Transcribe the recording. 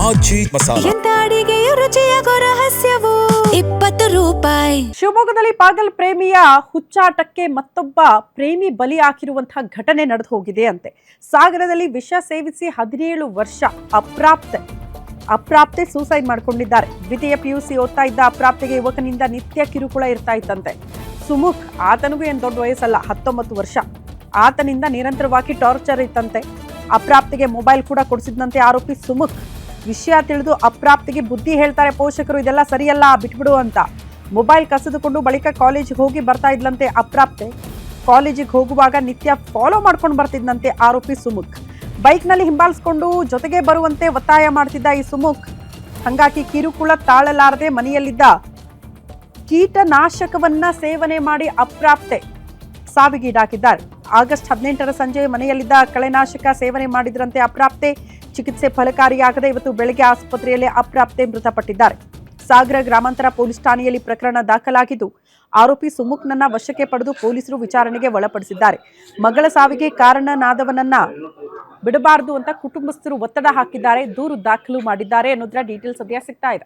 ಆಚಿ ಮಸಾಲ. ಎಂತ ಅಡಿಗೆಯ ರುಚಿಯಾಗೋ ರಹಸ್ಯವು 20 ರೂಪಾಯಿ. ಶಿವಮೊಗ್ಗದಲ್ಲಿ ಪಾಗಲ್ ಪ್ರೇಮಿಯ ಹುಚ್ಚಾಟಕ್ಕೆ ಮತ್ತೊಬ್ಬ ಪ್ರೇಮಿ ಬಲಿ ಹಾಕಿರುವಂತಹ ಘಟನೆ ನಡೆದು ಹೋಗಿದೆ ಅಂತೆ. ಸಾಗರದಲ್ಲಿ ವಿಷ ಸೇವಿಸಿ 17 ವರ್ಷ ಅಪ್ರಾಪ್ತೆ ಸೂಸೈಡ್ ಮಾಡಿಕೊಂಡಿದ್ದಾರೆ. ದ್ವಿತೀಯ PUC ಓದ್ತಾ ಇದ್ದ ಅಪ್ರಾಪ್ತೆಗೆ ಯುವಕನಿಂದ ನಿತ್ಯ ಕಿರುಕುಳ ಇರ್ತಾ ಇತ್ತಂತೆ. ಸುಮುಖ್, ಆತನಿಗೂ ಏನು ದೊಡ್ಡ ವಯಸ್ಸಲ್ಲ, 19 ವರ್ಷ. ಆತನಿಂದ ನಿರಂತರವಾಗಿ ಟಾರ್ಚರ್ ಇತ್ತಂತೆ. ಅಪ್ರಾಪ್ತಿಗೆ ಮೊಬೈಲ್ ಕೂಡ ಕೊಡಿಸಿದಂತೆ ಆರೋಪಿ ಸುಮುಖ್. ವಿಷಯ ತಿಳಿದು ಅಪ್ರಾಪ್ತಿಗೆ ಬುದ್ಧಿ ಹೇಳ್ತಾರೆ ಪೋಷಕರು, ಇದೆಲ್ಲ ಸರಿಯಲ್ಲ, ಬಿಟ್ಬಿಡು ಅಂತ. ಮೊಬೈಲ್ ಕಸಿದುಕೊಂಡು ಬಳಿಕ ಕಾಲೇಜಿಗೆ ಹೋಗಿ ಬರ್ತಾ ಇದ್ಲಂತೆ ಅಪ್ರಾಪ್ತೆ. ಕಾಲೇಜಿಗೆ ಹೋಗುವಾಗ ನಿತ್ಯ ಫಾಲೋ ಮಾಡ್ಕೊಂಡು ಬರ್ತಿದ್ದಂತೆ ಆರೋಪಿ ಸುಮುಖ್. ಬೈಕ್ನಲ್ಲಿ ಹಿಂಬಾಲಿಸ್ಕೊಂಡು ಜೊತೆಗೆ ಬರುವಂತೆ ಒತ್ತಾಯ ಮಾಡ್ತಿದ್ದ ಈ ಸುಮುಖ್. ಹಂಗಾಗಿ ಕಿರುಕುಳ ತಾಳಲಾರದೆ ಮನೆಯಲ್ಲಿದ್ದ ಕೀಟನಾಶಕವನ್ನ ಸೇವನೆ ಮಾಡಿ ಅಪ್ರಾಪ್ತೆ ಸಾವಿಗೀಡಾಕಿದ್ದಾರೆ. ಆಗಸ್ಟ್ 18ರ ಸಂಜೆ ಮನೆಯಲ್ಲಿದ್ದ ಕಳೆನಾಶಕ ಸೇವನೆ ಮಾಡಿದ್ರಂತೆ ಅಪ್ರಾಪ್ತೆ. ಚಿಕಿತ್ಸೆ ಫಲಕಾರಿಯಾಗದೆ ಇವತ್ತು ಬೆಳಗ್ಗೆ ಆಸ್ಪತ್ರೆಯಲ್ಲಿ ಅಪ್ರಾಪ್ತೆ ಮೃತಪಟ್ಟಿದ್ದಾರೆ. ಸಾಗರ ಗ್ರಾಮಾಂತರ ಪೊಲೀಸ್ ಠಾಣೆಯಲ್ಲಿ ಪ್ರಕರಣ ದಾಖಲಾಗಿದ್ದು ಆರೋಪಿ ಸುಮುಖ್ನನ್ನ ವಶಕ್ಕೆ ಪಡೆದು ಪೊಲೀಸರು ವಿಚಾರಣೆಗೆ ಒಳಪಡಿಸಿದ್ದಾರೆ. ಮಗಳ ಸಾವಿಗೆ ಕಾರಣನಾದವನನ್ನ ಬಿಡಬಾರದು ಅಂತ ಕುಟುಂಬಸ್ಥರು ಒತ್ತಡ ಹಾಕಿದ್ದಾರೆ. ದೂರು ದಾಖಲು ಮಾಡಿದ್ದಾರೆ ಅನ್ನೋದ್ರ ಡೀಟೇಲ್ಸ್ ಸದ್ಯ ಸಿಗ್ತಾ ಇದೆ.